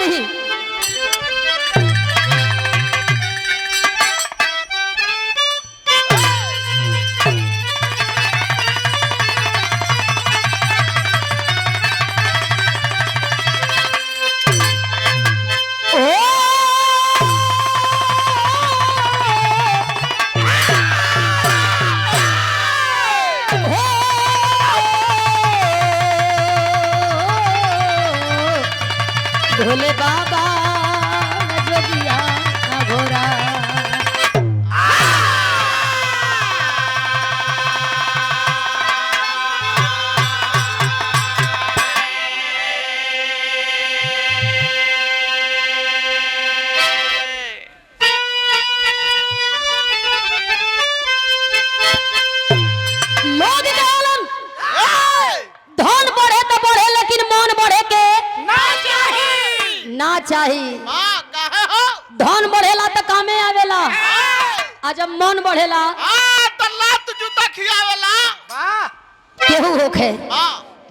नहीं। भोले बाबा जोगिया घोरा लोग कहलन धन बढ़े तो बढ़े लेकिन मन बढ़े के ना चाही। धन बढ़ेला तो कामे आवेला आ जब मन बढ़ेला तो लात जूता खियावेला केहू होखे।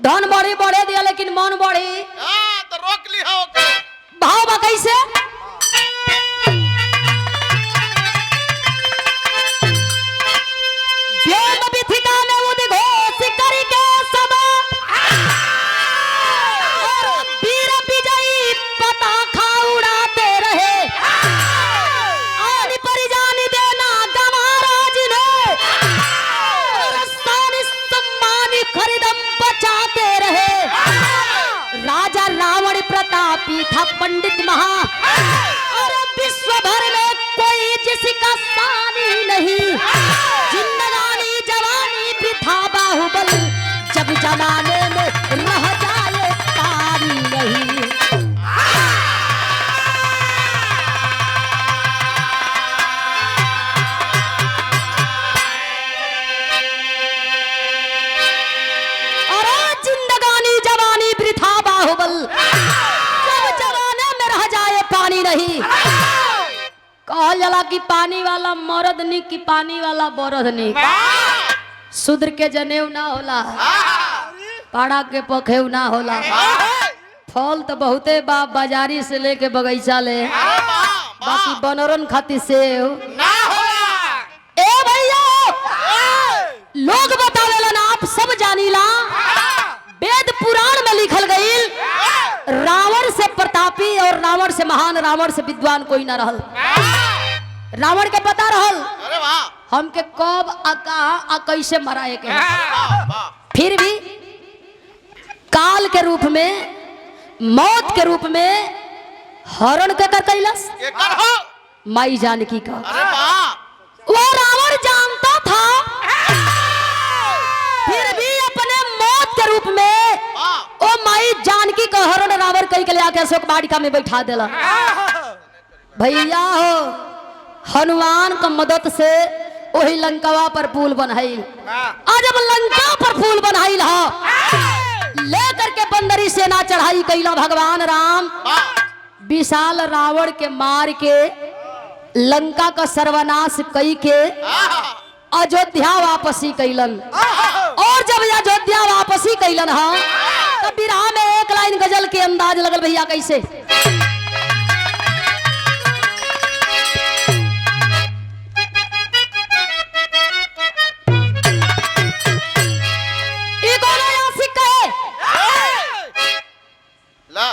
धन बढ़ी बढ़े दिया लेकिन मन बढ़ी तो रोक ली हो भाव बा कैसे। व्योम विथिका में उद्घोष करके सब वीर विजयी पताखा उड़ाते रहे। आनी परिजान देना गमाराज ने रस्तानी सम्मान खरीदम बचाते रहे। राजा रावण प्रतापी था पंडित महा और विश्व भर में कोई जिसका सानी नहीं। जिंदगानी जवानी भी था बाहुबल जब जमाने में रह जाए पानी नहीं। अरे जिंदगानी जवानी वृथा बाहुबल जब जमाने में रह जाए पानी नहीं। कहल जाला कि पानी वाला मर्द नहीं कि पानी वाला बरद नहीं। शूद्र के जनेऊ ना होला पाड़ा के पखेऊ ना होला। फल तो बहुते बा बाजारी से लेके बगीचा ले बाकी बनरन खातिर सेव ए भैया लोग बतावेला ना आप सब जानीला। वेद पुराण में लिखल गईल रावण से प्रतापी और रावण से महान रावण से विद्वान कोई ना रहल। रावण के पता रहल हमके कब आ कहां आ कैसे मराए के। फिर भी काल के रूप में मौत के रूप में हरण के कर कैलस माई जानकी का। वो रावण जानता था फिर भी अपने मौत के रूप में ओ माई जानकी का हरण रावण कई के लेके अशोक वाटिका में बैठा देला। भैया हो हनुमान का मदद से वही लंकावा पर पुल बनाई। आज जब लंका पर पुल बनाई लेकर के बंदरी सेना चढ़ाई कैला भगवान राम विशाल रावण के मार के लंका का सर्वनाश कई के अयोध्या वापसी कैलन। और जब अयोध्या वापसी कैलन तब बिरहा में एक लाइन गजल के अंदाज लगल भैया कैसे।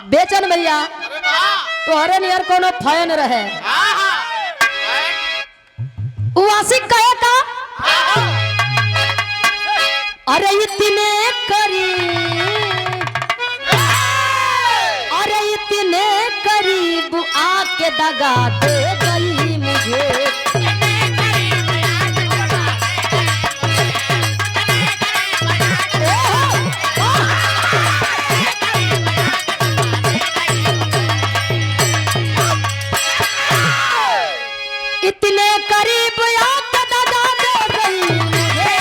बेचन भैया तोहरे नियर कोनो फैन रहे वासिक कहे का अरे इतने करीब आके दगा दे गई मुझे। इतने करीब आके दगा दे गई मुझे।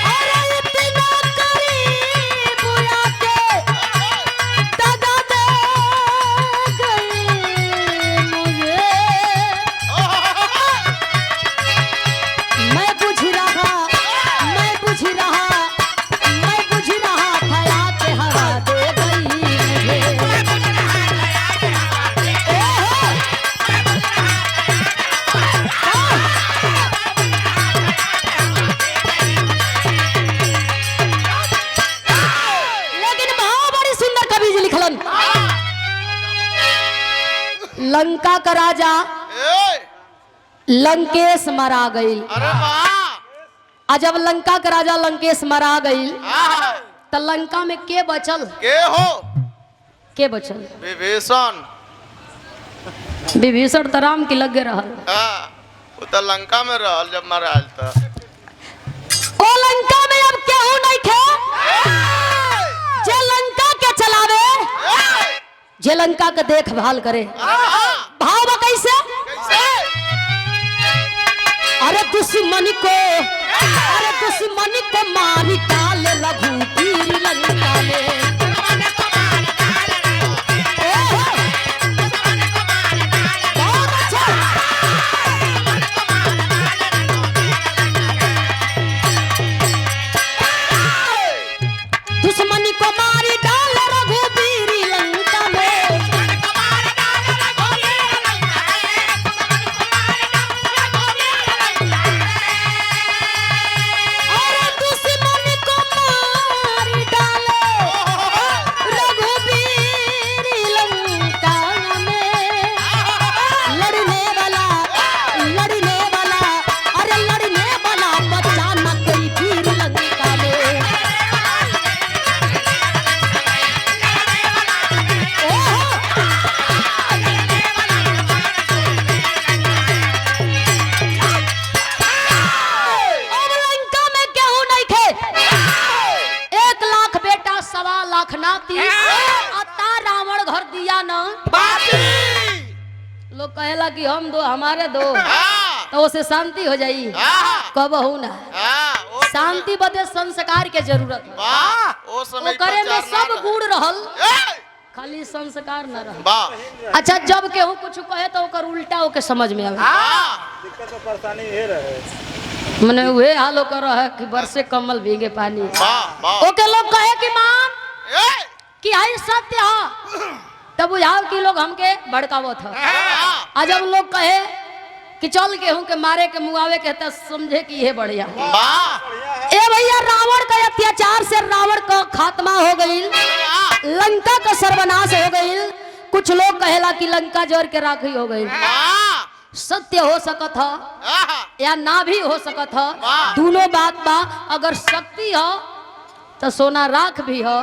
अरे इतना करीब लंका का राजा ए, लंकेश मरा गईल। अरे वाह आ जब लंका का राजा लंकेश मरा गईल आहा, तो लंका में के बचल? के हो के बचल? विभीषण। विभीषण तो राम की लगे रहल। हाँ, वो तो लंका में रहल जब महाराज था। ओ लंका में अब केहू नहीं खे जे लंका के चलावे, जे लंका के देखभाल करे। भाव बा कैसे? अरे दुश्मन को मारी डाले रघुवीर लंका में। बहुत अच्छा। दुश्मन को मारी डाले रघुवीर लंका में। लोग कहेला कि हम दो हमारे दो तो उसे शांति हो जाई। कबहू ना, शांति बदे संस्कार के जरूरत है। करे में सब गुण रहल, खाली संस्कार न रहल। अच्छा जब केहू कुछ कहे तो ओकर उल्टा ओके समझ में आवे। दिक्कत और परेशानी ये रहे मने उहे हाल ओकर है कि बरसे कमल भीगे पानी। ओके लोग कहे कि मान कि आई सत्य है तब बुझाव कि लोग हमके भड़कावत है। आ जब लोग कहे कि चल गेहूं के मारे के मुआवे के तब समझे कि ये बढ़िया। ए भैया रावण का अत्याचार से रावण का खात्मा हो गई, लंका का सर्वनाश हो गई। कुछ लोग कहेला कि लंका जोर के राखी हो गई। सत्य हो सकत है या ना भी हो सकत है, दोनों बात बा। अगर शक्ति हो तो सोना राख भी हो,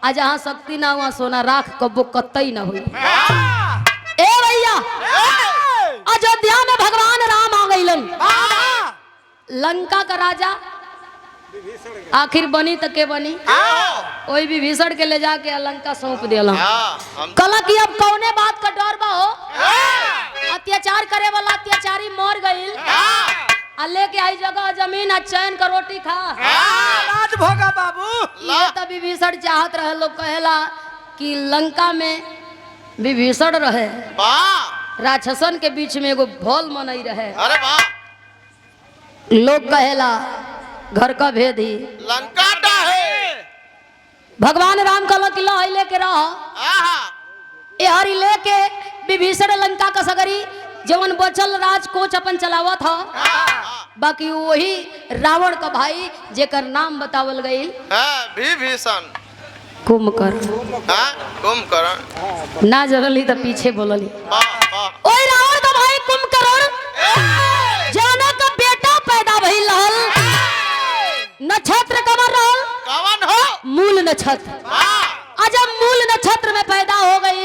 आ जहाँ शक्ति ना हुआ सोना राख कबो कतई ना हुई। ए भैया अयोध्या में भगवान राम आ गईलन। लंका का राजा आखिर बनी तो के बनी, वही विभीषण के ले जाके लंका सौंप दिया। कल की अब कौने बात का डर बा हो, अत्याचार करे वाला अत्याचारी मर गईल, लेके आई जगह जमीन आ चैन का रोटी खा राज भोगा बाबू। ये तो विभीषण चाहत रहे। लोग कहेला कि लंका में विभीषण रहे, राक्षसन के बीच में एगो भोल मनई रहे। अरे वाह, लोग कहेला घर का भेद ही लंका का है। भगवान राम कहला कि लो लेके रह। ए हरी लेके विभीषण लंका का सगरी जवन बचल राजकोच अपन चलावत था। बाकी वही रावण का भाई जेकर नाम बतावल गई विभीषण कुंभकर्ण। कुंभकर्ण ना जनली तो पीछे बोलली। ओए रावण का भाई कुंभकर्ण जाना का बेटा पैदा भइल रहल। नक्षत्र कमर रहल, कवन हो? मूल नक्षत्र। जब मूल नक्षत्र में पैदा हो गई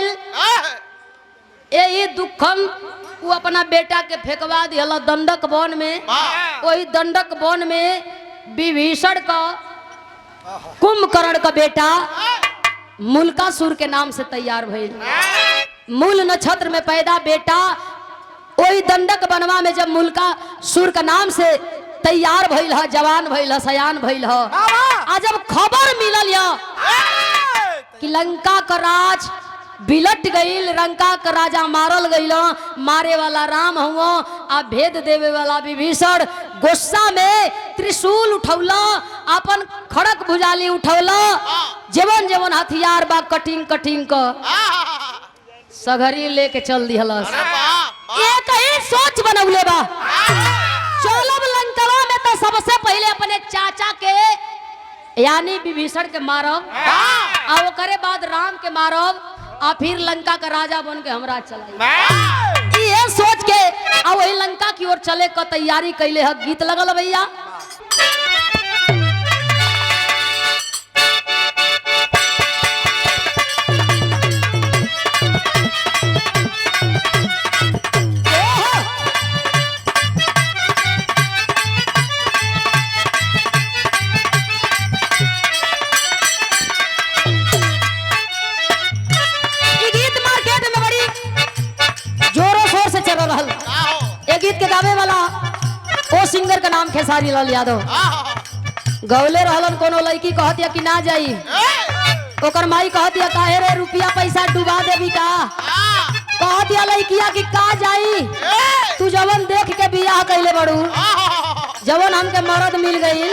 ये दुखम वो अपना बेटा के फेंकवा दिया दंडक वन में। वही दंडक वन में विभीषण का कुंभकर्ण का बेटा मूलकासुर के नाम से तैयार भइल। मूल नक्षत्र में पैदा बेटा वही दंडक बनवा में जब मूलकासुर का नाम से तैयार भइल है, जवान भइल है, सयान भइल है। आ जब खबर मिलल कि लंका का राज बिलट गईल, लंका का राजा मारल गईल, मारे वाला राम हुआ आ भेद देवे वाला विभीषण गुस्सा में त्रिशूल उठौला, अपन खड़क भुजाली उठौला, जवन जवन हथियार बा कटिंग कटिंग का सघरी लेके चल दिहलस। एक ही सोच बनौले बा, चलब लंकवा में तो सबसे पहले अपने चाचा के यानी विभीषण के मारब, आ ओकरे बाद राम के मारब, आ फिर लंका का राजा बन के हमरा चलाई। ये सोच के आ वही लंका की ओर चले का तैयारी कैले है। गीत लगल भैया। गीत के गावे वाला ओ सिंगर का नाम खेसारी लाल यादव। गौले रहलन कोनो लड़की कहतिया कि ना जाई, ओकर माई कहतिया काहे रे रुपया पैसा डुबा देबी का। कहतिया लड़किया कि का जाई, तू जवन देख के बियाह कैले बड़ू, जवन हमके मर्द मिल गई,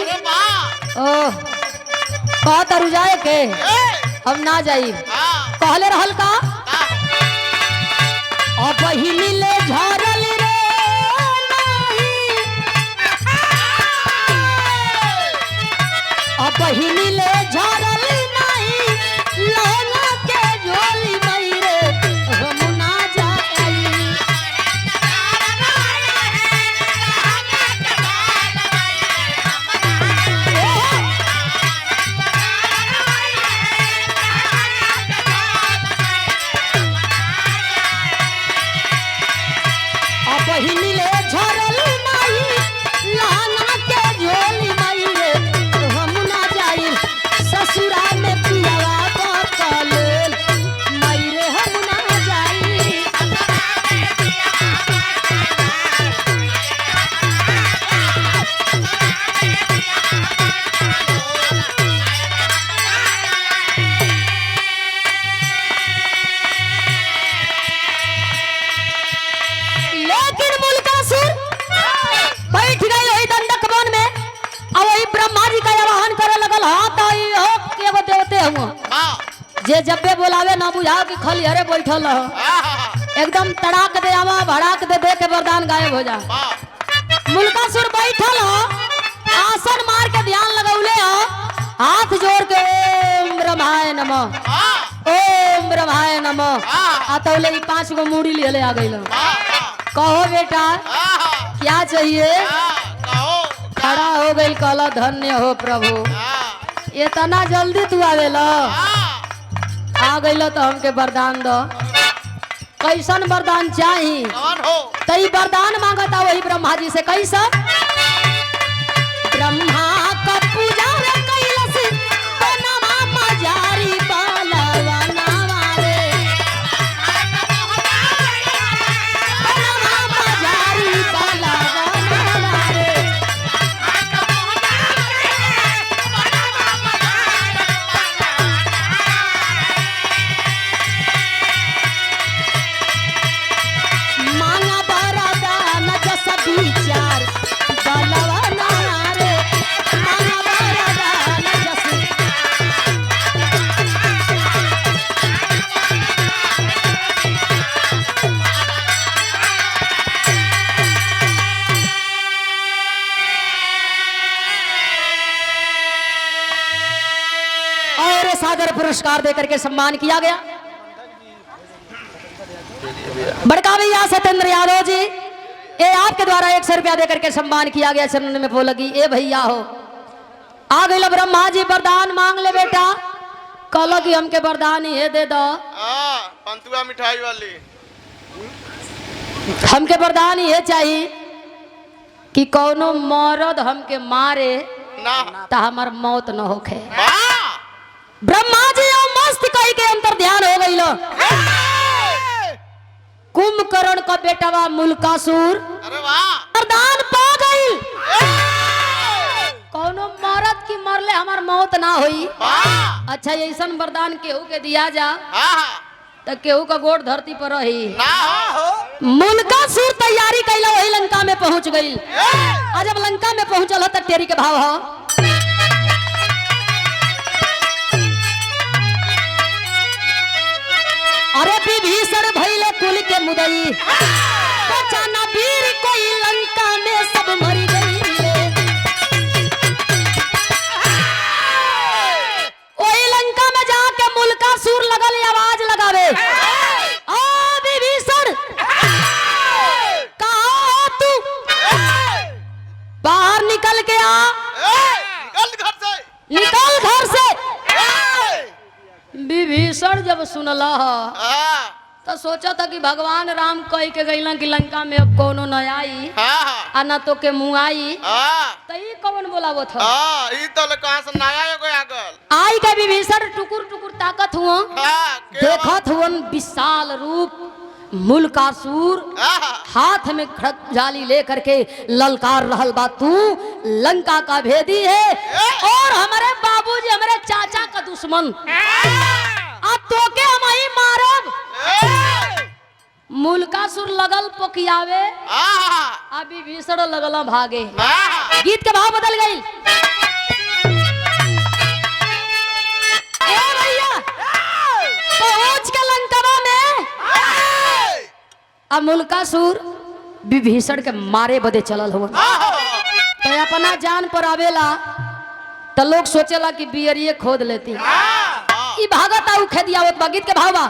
ओ कहत रुजाए के हम ना जाई। कहले रहल का अब ही मिले झरल रे बहिनी ले झरल नहीं लौना के झोली मई रे हम ना जाई। बहिनी ले झरल नहीं लौना के झोली मई रे हम ना जाई। ससुरा में पियावा बकलेल मई रे हम ना जाई। लेकिन मुल्कासुर बैठ गई वही दंडक वन में और वही ब्रह्मा जी का आवाहन करे लगल। हाँ तो हो के वो देवते हुआ जे जब भी बोलावे ना बुझाओ कि खली हरे बैठल रहो, एकदम तड़ाक दे आवा भड़ाक दे के वरदान गायब हो जा। मुल्कासुर बैठल हो, आसन मार के ध्यान लगौले हो, हाथ जोड़ के ओम ब्रह्माय नमः ओम ब्रह्माय नमः आतौले 5 गो मूड़ी ले आ गइल। कहो बेटा क्या चाहिए। खड़ा हो गई कहला धन्य हो प्रभु, इतना जल्दी तू आवेला। आ गइल तो हमके वरदान दो। कैसन वरदान चाही तई वरदान मांगता वही ब्रह्मा जी से। कैसा ब्रह्मा का पूजा रे कैलस बनवा मजारी बालवा नावारे बनवा मजारी बालवा नावारे। मांगा बरदान जस विचार बालवा नारे मांगा बरदान जस। और सादर पुरस्कार देकर के सम्मान किया गया। बड़का भैया सत्येंद्र यादव जी, ये आपके द्वारा 100 रुपया देकर के सम्मान किया गया। चरण में फूल लगी। ए भैया हो आ गई ब्रह्मा जी वरदान मांग ले बेटा। कहल कि हमके वरदान ये दे दो। पंतुआ मिठाई वाली हमके वरदान ये चाहिए कि कौनो मर्द हमके मारे ना तो हमार मौत न होखे। ब्रह्मा जी मस्त कही के अंतर ध्यान हो गई। कुंभकर्ण का बेटावा मुल्कासुर अरे वाह वरदान पा गई। कौनो मरद की मरले हमार मौत ना हुई। अच्छा ऐसा वरदान केहू के दिया जा तो केहू का गोड़ धरती पर रही। मुल्कासुर तैयारी कैला वही लंका में पहुंच गई। आज जब लंका में पहुंचल तक तेरी के भाव हो। अरे विभीषण भइले कुल के मुदई, बचाना वीर कोई लंका में सब मर गई। ओही लंका में जाके मुल्कासुर लगल आवाज लगावे। निकल घर से। विभीषण जब सुनला तो सोचा था कि भगवान राम कह के गईला कि लंका में अब कोनो न आई आ न तो के मुँह आई तो ई कौन बोलावो था ई तो कहां से नया एगो आ गल आई के विभीषण टुकुर टुकुर ताकत हुआ देखत हुवन विशाल रूप मुल्कासुर हाथ में खड़गजाली लेकर के ललकार रहल बा तू लंका का भेदी है और हमारे बाबूजी हमारे चाचा का दुश्मन आ तो के हम ही मारब। मुल्कासुर लगल पोकियावे आ विभीषण लगल भागे। गीत के भाव बदल गई। पहुंच के लंका में अब मुल्कासुर विभीषण के मारे बदे चलल हो तो अपना जान पर आवेला तो लोग सोचेला कि बियरिए खोद लेती ई भागत आउ खेदिया होत बा। गीत के भाव बा।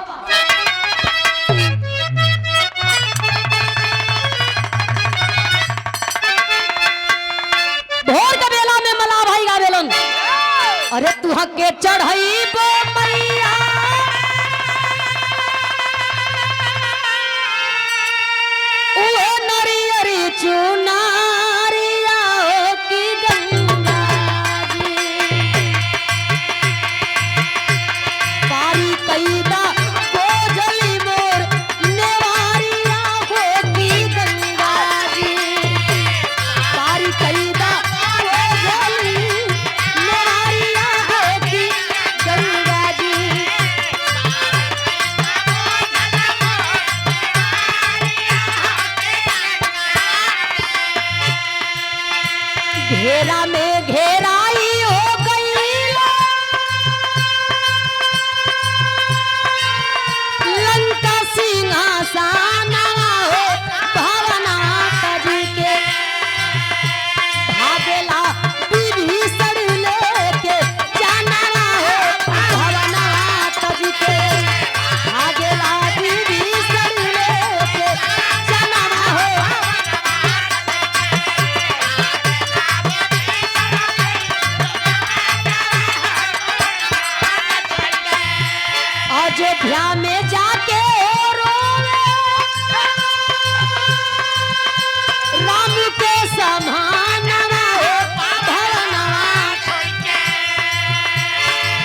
भोर के बेला में मला भाई गावेलन अरे तू हके चढ़ई बो मैया ओ नरियरी चुनारिया हो की गंगा जी पारी कैदा गोजली मोर नेवारिया हो की गंगा जी पारी कैदा गोजली नेवारिया हो की गंगा जी। घेरा में घेराई हो गई लंका सिंहासन हो भवना तजी के भागेला विभीषण लेके जाना हो भवना तजी के भागेला विभीषण लेके जाना हो। अयोध्या में जाके रोवे राम के समानवा हो भवनवा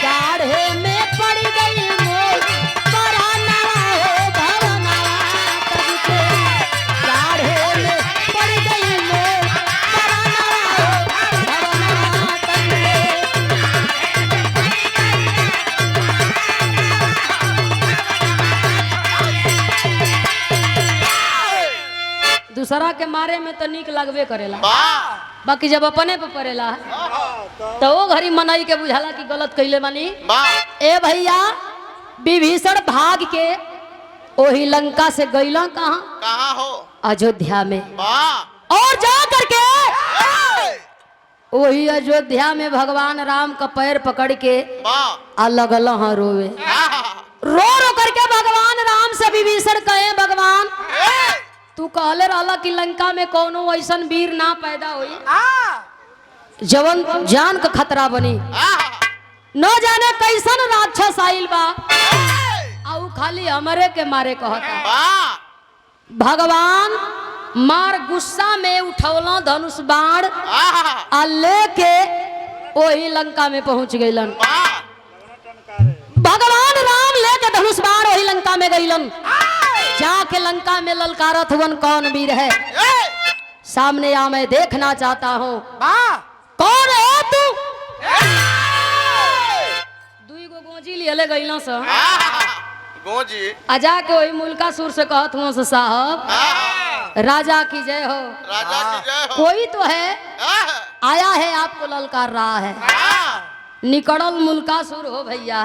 गाढ़े में पड़ गई मोर परानवा हो भवनवा तब के गाढ़े में पड़ गई मोर परानवा हो भवनवा तब के। दूसरा के मारे में तो नीक लगबे करेला बाकी जब अपने पे पड़ेला तो वो घड़ी मनई के बुझाला कि गलत कैले बानी। ए भैया विभीषण भाग के ओही लंका से गईला कहाँ हो अयोध्या में और जा करके वही अयोध्या में भगवान राम का पैर पकड़ के आ लगल रोवे रो रो करके भगवान राम से विभीषण कहे भगवान तू कहले रहला कि लंका में कोनो ऐसन वीर ना पैदा हुई जवन जान का खतरा बनी न जाने कैसन राक्षस आइल बा आउ खाली हमरे के मारे कहता। भगवान मार गुस्सा में उठौला धनुष बाण आ लेके वही लंका में पहुंच गईलन। भगवान राम लेके धनुष बाण वही लंका में गईलन। जाके लंका में ललकारत हुवन कौन वीर है सामने आ मैं देखना चाहता हूँ कौन है तू। दुई गो गोजी लिए गईला सा गोजी आ जाके वही मुल्कासुर से कहत हुआ साहब राजा की जय हो राजा की जय हो। कोई तो है आया है आपको ललकार रहा है। निकड़ल मुल्कासुर हो भैया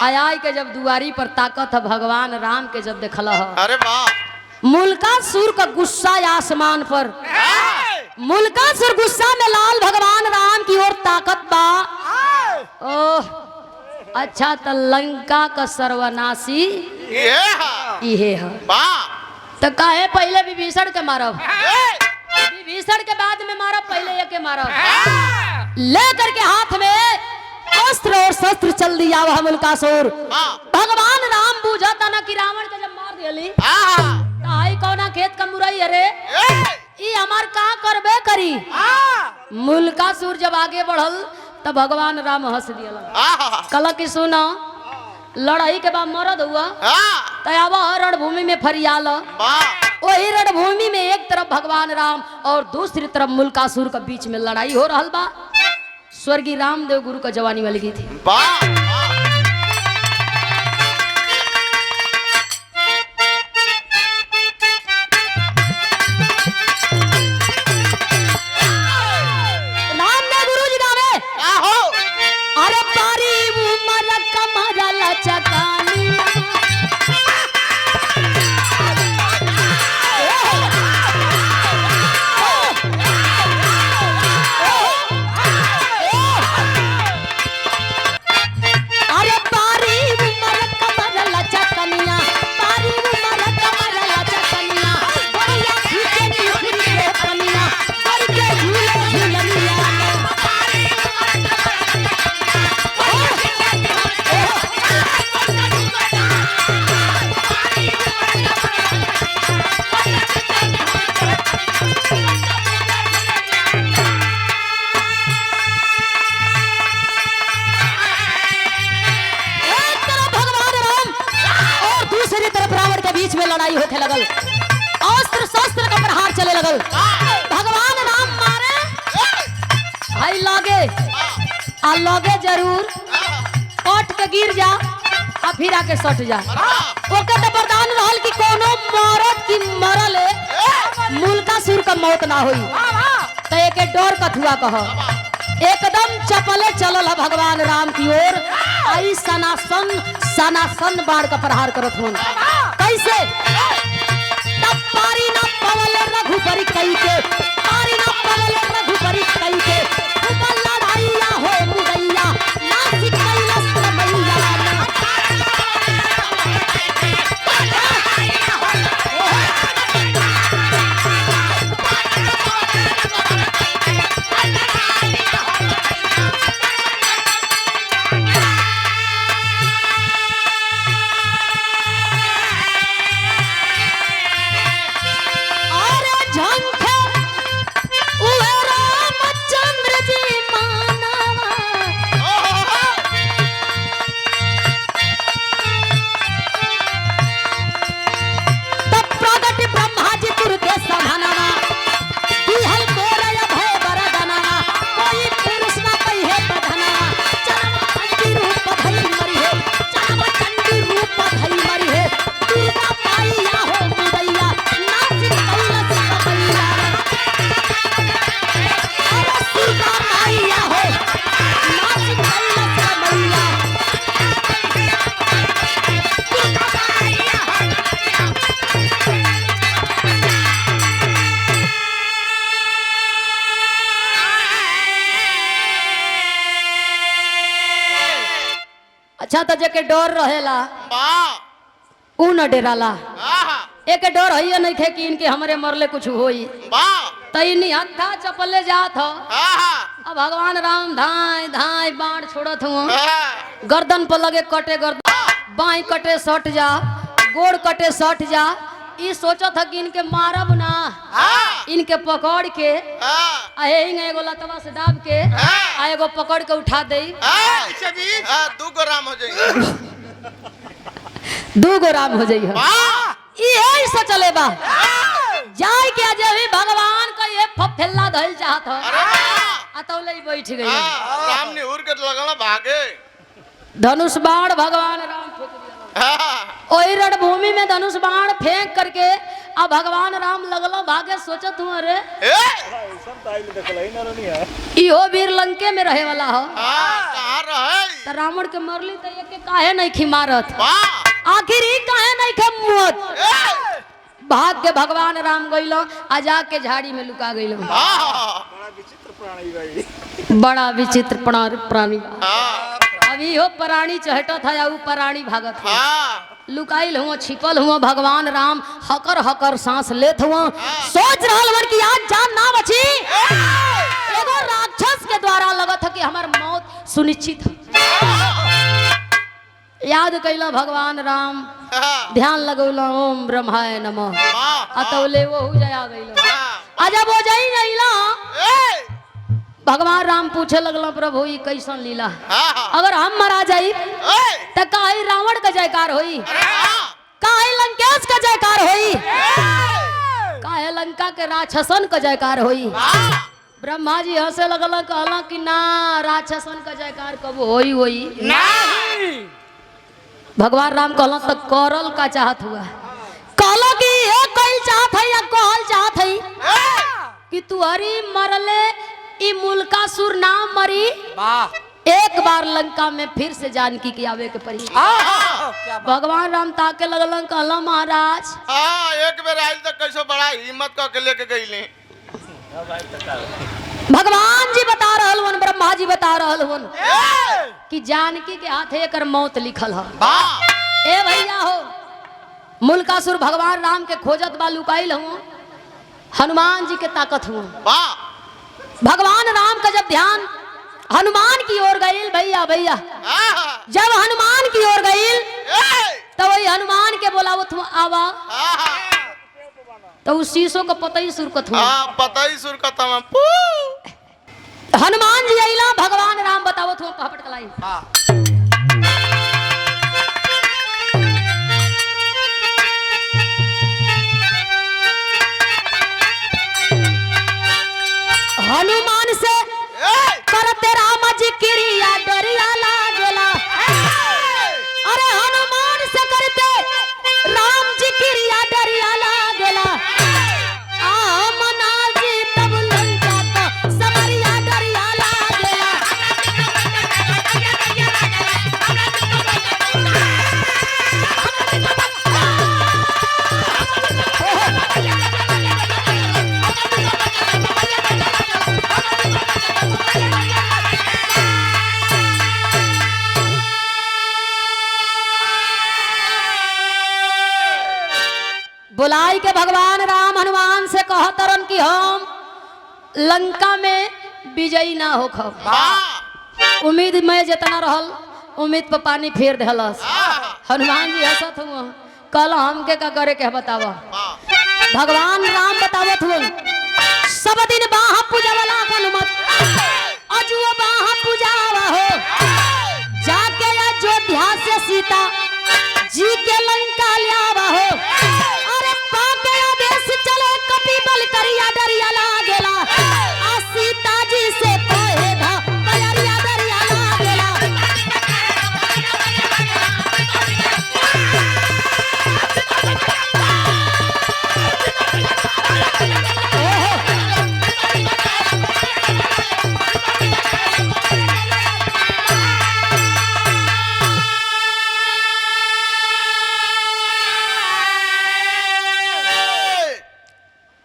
आया के जब दुआरी पर ताकत है भगवान राम के जब देखल अरे वाह मुल्कासुर का गुस्सा आसमान पर मुल्कासुर गुस्सा में लाल भगवान राम की ओर ताकत बा। ओह अच्छा तो लंका का सर्वनाशी इहे है तो काहे पहले विभीषण के मारब विभीषण के बाद में मारब पहले ये के मारब ले करके हाथ में अस्त्र और शस्त्र चल दिया वह मुल्कासुर। हाँ भगवान राम बूझा था ना कि रावण के जब मार दियली हाँ ताई कौना खेत का मुरई अरे ई हमार का करबे करी। मुल्कासुर जब आगे बढ़ल तब भगवान राम हंस दिया कल कि सुनो लड़ाई के बाद मरद हुआ तयावा रणभूमि में फरियाल वही रणभूमि में एक तरफ भगवान राम और दूसरी तरफ मुल्कासुर के बीच में लड़ाई हो रहा बा। स्वर्गीय रामदेव गुरु का जवानी वाली गई थी। रामदेव गुरु जी गावे अरे पारी उमर कमर लचकानी अरे पारी उमर कमर लचकनिया पारी उमर कमर लचकनिया बढ़िया खींचे निखरे कनिया करके झूले झूलनिया एक तरफ भगवान राम और दूसरी तरफ रावण के बीच में लड़ाई होके लगल। अस्त्र शस्त्र का प्रहार चले लगल। भगवान राम मारे भाई लगे आ लगे जरूर कट के गिर जा आ फिर आके सट जा ओके तो वरदान रहल कि कोनो मरद की मरले मुल्कासुर का मौत ना होई तो एके डर कथुआ कह एकदम चपले चलल है भगवान राम की ओर आई सनासन बाढ़ का प्रहार करत होन कैसे तब पारी ना पवल रघुपरी कई के पारी ना पवल रघुपरी कई के ऊपर लड़ाइया हो मुदैया नासिक कैलस मैया अरे झंखे उहे रामचंद्र जी मानवा तब प्रगट ब्रह्मा जी तुरते सभानवा दिहल कोरय भय वरदनवा कोई पुरुष न कहे बधनवा चनवा चंडी रूप धई मरी है चनवा चंडी रूप धई मरी है दुर्गा पाइया हो मुदैया नासिक कैलस मैया अरे दुर्गा पाइया हो नासिक कैलस मैया अच्छा तो जेके डर रहेला ऊ न डेराला एक डर है नहीं थे कि इनके हमरे मरले कुछ होई तई हत्था चपले जात हो अब भगवान राम धाय धाय बाण छोड़त हुआ गर्दन पर लगे कटे गर्दन बाई कटे सट जा गोड़ कटे सट जा ई सोचत है कि इनके मारब ना इनके पकड़ के एगो लतवा से दाब के आ एगो पकड़ के उठा दे दूगो राम हो जाएंगे दूगो राम हो जाइए यही सोचले बा जाय के अजय भी भगवान का ये फफेला धइल चाहत हो अतौले बैठ गई राम ने उड़ के लगला भागे धनुष बाण भगवान राम फेंक दिया ओई रणभूमि में धनुष बाण फेंक करके अब भगवान राम लगलो भागे सोचत हूँ अरे इहो वीर लंके में रहे वाला हो कहाँ रहे तो रावण के मरली तो ये के काहे नहीं खी मारत आखिर ही काहे नहीं खे मुत भाग के भगवान राम गइलो आ जाके झाड़ी में लुका गइलो बड़ा विचित्र प्राणी अभी हो प्राणी चहटत था या ऊ प्राणी भागत है लुकाइल हुआ छिपल हुआ भगवान राम हकर हकर सांस लेत हुआ सोच रहल वन कि आज जान ना बची एगो राक्षस के द्वारा लगत है कि हमार मौत सुनिश्चित है याद कैला भगवान राम ध्यान लगौला ओम ब्रह्माय नमः अतौले वो हो जाया गइल अजब हो जाई गइला भगवान राम पूछे लगला प्रभु ई कैसन लीला अगर हम मरा जाई त काहे रावण का जयकार होई काहे लंकेश का जयकार होई काहे लंका के राक्षसन का जयकार होई ब्रह्मा जी हंसे लगला कहला कि ना राक्षसन का जयकार कब होई होई नहीं भगवान राम कहला तो करल का चाहत हुआ कहला कि ये कोई चाहत है या कहल चाहत है कि तू हरी मरले ई मुल्कासुर ना मरी वाह एक बार लंका में फिर से जानकी के आवे के पड़ी क्या बात भगवान राम ताके लगलन कहला महाराज एक बेर आइल तो कैसे बड़ा हिम्मत करके लेके गईली भगवान जी बता रहल हन ब्रह्मा जी बता रहल हन कि जानकी के हाथ एकर मौत लिखल है ए भैया हो मुल्कासुर भगवान राम के खोजत बा लुकाइल हूँ हनुमान जी के ताकत हूँ भगवान राम का जब ध्यान हनुमान की ओर गईल भैया भैया जब हनुमान की ओर गईल तो वही हनुमान के बोलावत हूँ आवा तो उस शीशो का पता ही सुरकत हूँ पता ही सुर का तमाम हनुमान जी अइला भगवान राम बतावत हूँ पहपट कलाई हनुमान से करते राम जी क्रिया डरिया लागेला अरे हनुमान से करते राम जी क्रिया डरिया लागेला मना जी तब लंका तो समरिया डरिया लागेला बुलाई के भगवान राम हनुमान से कहतरन कि हम लंका में विजयी ना हो खब उम्मीद में जितना रहल उम्मीद पर पानी फेर दहलस हनुमान जी हंसत हुआ कल हमके का करे के बतावा भगवान राम बतावत हुआ सब दिन बाहा पूजा वाला हनुमत अजुआ बाहा पूजावा हो जाके अयोध्या से सीता जी के लंका लियावा हो अरे पाके आदेश चले कपि बल करिया डरिया लागेला आ सीता जी से कहे धा करिया डरिया लागेला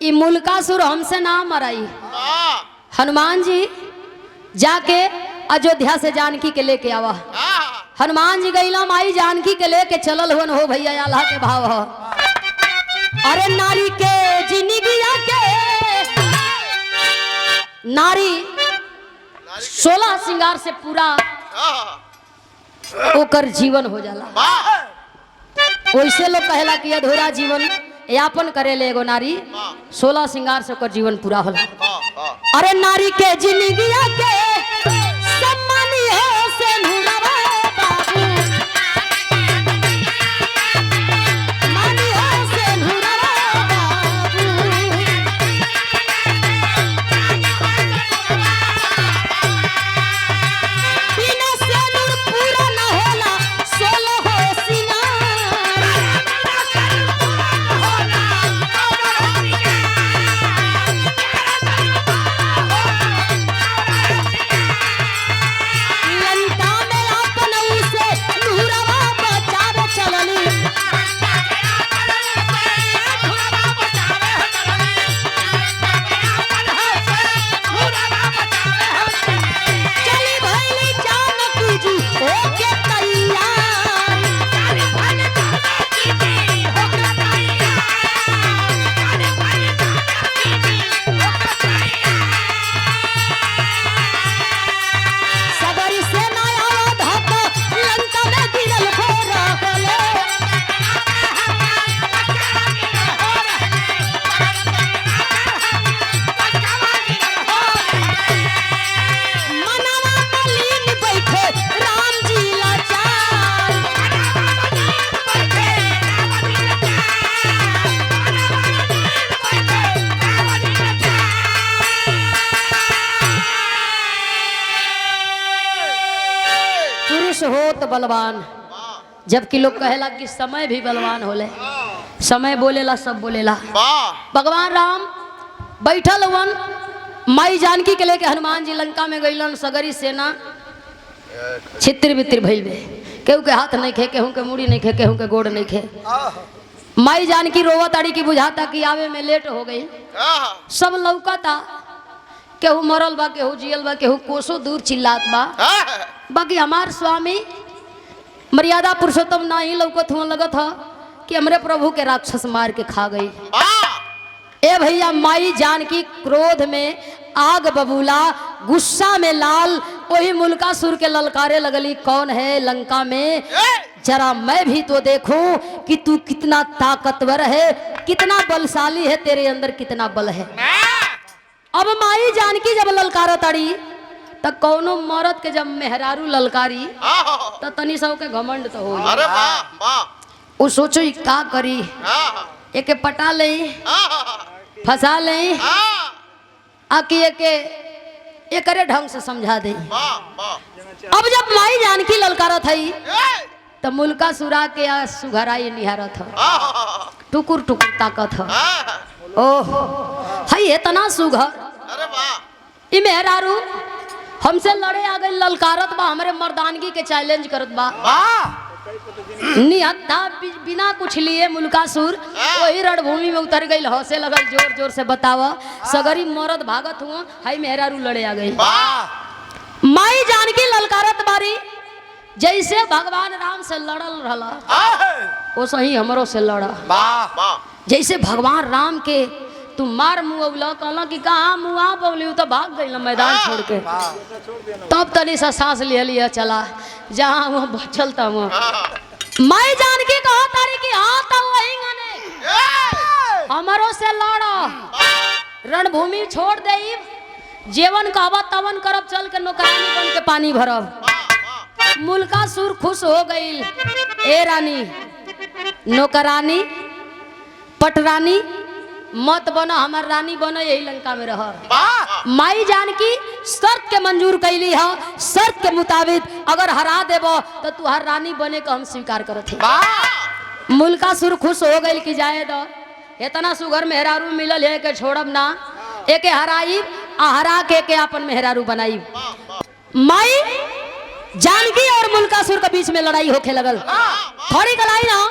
ई मुल्कासुर हमसे ना मराई हनुमान जी जाके अयोध्या से जानकी के लेके आवा हनुमान जी गईला माई जानकी के लेके चलल हुन हो भैया अल्लाह के भाव हो अरे नारी के जिंदगिया के नारी 16 श्रृंगार से पूरा ओकर जीवन हो जाला वैसे लोग कहेला कि अधूरा जीवन यापन करे ले एगो नारी 16 श्रृंगार से ओकर जीवन पूरा होला अरे नारी के जिंदगिया के सम्मानी हो से नुरवा बाबू मानी हो से नुरवा बाबू बिना से नूर पूरा न होला 16 हो सिंगार कुछ हो तो बलवान, जबकि लोग कहेला कि समय भी बलवान होले। समय बोलेला सब बोलेला। भगवान राम बैठल वन, माई जानकी के लेके हनुमान जी लंका में गईलन। सगरी सेना छितिर बितिर भइल बे, केहू के हाथ नहीं खे, केहू के मुड़ी नहीं खे, केहू के गोड़ नहीं खे। माई जानकी रोवत आड़ी की बुझाता कि आवे में लेट हो गई। सब लौकता, केहू मरल बा, केहू जियल बा, केहू कोसों दूर चिल्लात बा। बाकी हमार स्वामी मर्यादा पुरुषोत्तम ना ही लौकत हुआ, लगत ह कि हमरे प्रभु के राक्षस मार के खा गई। ए भैया, माई जानकी क्रोध में आग बबूला, गुस्सा में लाल, वही मुल्कासुर के ललकारे लगली, कौन है लंका में, जरा मैं भी तो देखूं कि तू कितना ताकतवर है, कितना बलशाली है, तेरे अंदर कितना बल है। अब माई जानकी जब ललकारा ताड़ी त कौनो मरद के जब मेहरारू ललकारी त तनी सौ के घमंड तो हो। अरे वाह वाह, वो सोचो का करी, एके पटा ले, फंसा ले, आके एकरे ढंग से समझा दे। अब जब माई जानकी ललकारत हई तो मुल्का सुरा के सुघराई निहारत ह, टुकुर टुकुर ताकत ह। ओह हई इतना सुघर, अरे वाह, ई मेहरारू हमसे लड़े आ गई, ललकारत बा, हमारे मर्दानगी के चैलेंज करत बा। निहत्था बिना कुछ लिए मुल्कासुर वही रणभूमि में उतर गई, हौसे लगल जोर जोर से। बतावा, सगरी मरद भागत हुआ, हाई मेहरारू लड़े आ गई। माई जानकी ललकारत बारी, जैसे भगवान राम से लड़ल रहला वो सही हमरो से लड़ा। जैसे भगवान राम के तू मार मुआवला, कहला कि कहाँ मुआ बोली, तो भाग गई ना मैदान छोड़ के। तब तनी सा सांस ले लिया, चला जहाँ वो बचल था वो। माई जानकी कहा तारी कि हाँ तो वही गने हमारो से लड़ा, रणभूमि छोड़ दे, जेवन कहवा तवन करब, चल के नौकरानी बन के पानी भरब। मुल्कासुर खुश हो गई, ए रानी नौकरानी पटरानी मत बनो, हमार रानी बनो, यही लंका में रह। माई जानकी शर्त के मंजूर कैली है, शर्त के मुताबिक अगर हरा देबो तो तू हर रानी बने का हम स्वीकार करत है। मुल्कासुर खुश हो गई कि जाए दो, इतना सुगर मेहरारू मिलल है के छोड़ब ना, एके हराई आ हरा के अपन मेहरारू बनाई। माई जानकी और मुल्कासुर के बीच में लड़ाई होके लगल, थोड़ी कलाई ना।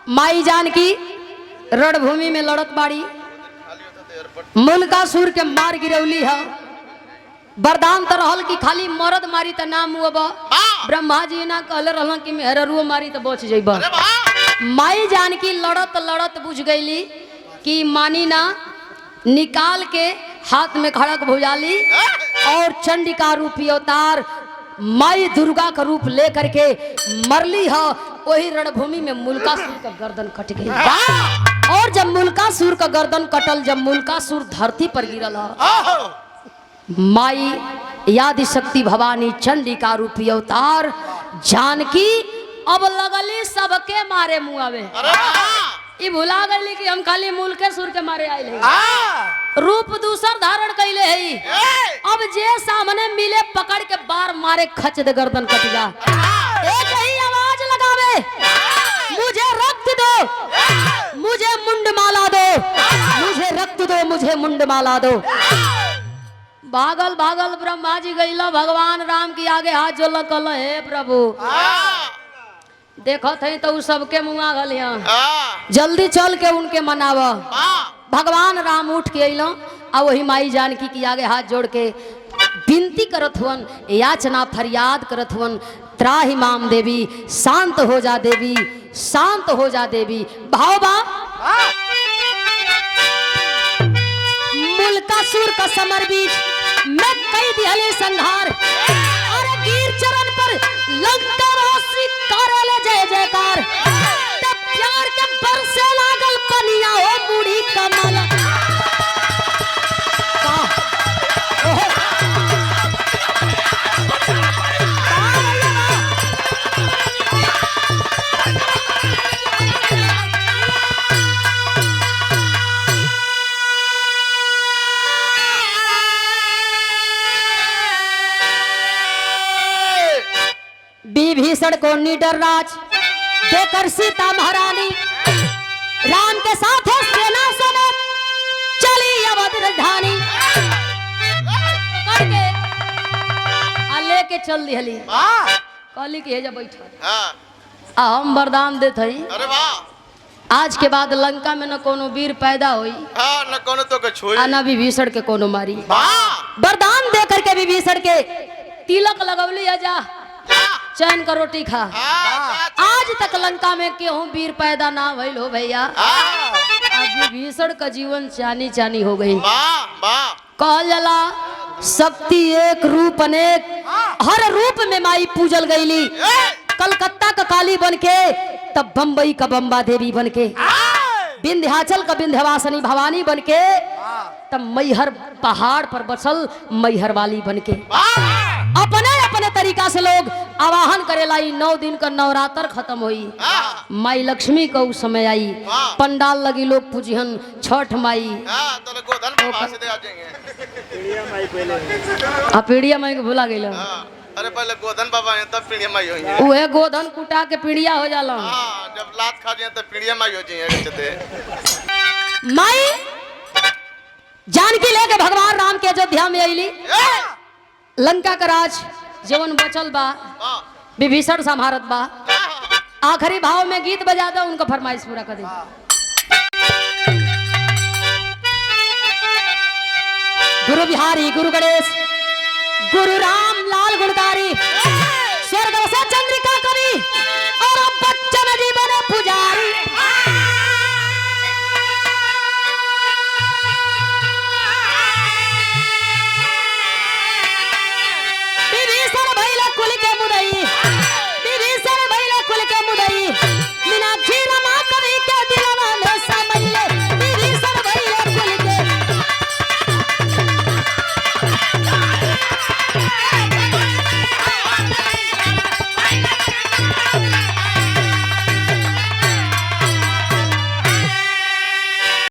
माई जानकी रणभूमि में लड़त बाड़ी, मुल्कासुर के मार गिरौली है। वरदान तो रहल कि खाली मरद मारी तो नाम हुआ, ब्रह्मा जी ना कहले रहल कि मेहररुओ मारी तो बच जइब। माई जानकी लड़त लड़त बुझ गईली कि मानी ना, निकाल के हाथ में खड़क भुजाली और चंडिका रूपी अवतार माई दुर्गा का रूप लेकर के मरली है। वही रणभूमि में मुल्कासुर का गर्दन कट गई। और जब मुल्कासुर का गर्दन कटल, जब मुल्कासुर धरती पर गिरल, माई याद शक्ति भवानी चंडिका रूपी अवतार जानकी अब लगली सबके मारे मुआवे। ई भुला गई कि हम खाली मुल्कासुर के मारे आए हैं, रूप दूसर धारण कैले है। अब जे सामने मिले पकड़ के बार मारे, खच दे गर्दन कट जा। एक ही आवाज लगावे, मुझे रक्त दो, मुझे मुंड माला दो, मुझे रक्त दो, मुझे मुंड माला दो। भागल भागल ब्रह्मा जी गईला भगवान राम की आगे हाथ जोल, कल हे प्रभु देखो थे तो सबके मुआ गलिया, जल्दी चल के उनके मनावा। भगवान राम उठ के अइलो, आ वही माई जानकी की आगे हाथ जोड़ के विनती करत हुवन, याचना फरियाद करत हुवन, त्राहि माम देवी, शांत हो जा देवी, शांत हो जा देवी। भाव बा मुल्कासुर का समर बीच मैं कई दिहले संहार, और गिर चरण पर लंका वासी करले जय जयकार। तब प्यार के बरसे लागल कनिया हो बूढ़ी कमल। विभीषण को निडर राज देकर सीता महारानी राम के साथ सेना समेत चली अवध राजधानी। पकड़ के आ लेके चल दिहली। कहली कि जब बैठल हाँ। हम वरदान देत हई, अरे वाह। आज के बाद लंका में न कोनो वीर पैदा होई, हाँ, न कोनो तो के छुई। आ न विभीषण के कोनो मारी। वाह। वरदान दे करके विभीषण के तिलक लगवली, जा चैन का रोटी खा। आज तक लंका में केहू वीर पैदा ना भइल हो भैया। आज विभीषण का जीवन चानी चानी हो गई। कहल जाला शक्ति एक रूप अनेक, हर रूप में माई पूजल गईली। कलकत्ता का काली बनके, तब बम्बई का बम्बा देवी बनके, विंध्याचल का विंध्यवासिनी भवानी बनके, तब मैहर पहाड़ पर बसल मैहर वाली बनके। अपने अपने तरीका से लोग आवाहन करेला। 9 दिन का नवरात्र खत्म हुई, माई लक्ष्मी का उस समय आई, पंडाल लगी, लोग पूजिहन छठ माई। पीड़िया माई को भुला गई। अरे पहले गोधन बाबा है तब पीड़िया माई होंगे। उहे गोधन कुटा के पीड़िया हो जाला। हाँ, जब लात खा जाए तब पीड़िया माई हो जाए। माई जानकी लेके भगवान राम के अयोध्या में आईली। लंका का राज जवन बचल बा विभीषण संभारत बा। आखिरी भाव में गीत बजा दो, उनका फरमाइश पूरा कर दे। गुरु बिहारी, गुरु गणेश, गुरु राम लाल गुणकारी, स्वर्ग से चंद्रिका कवि और बच्चन जी बने पुजारी।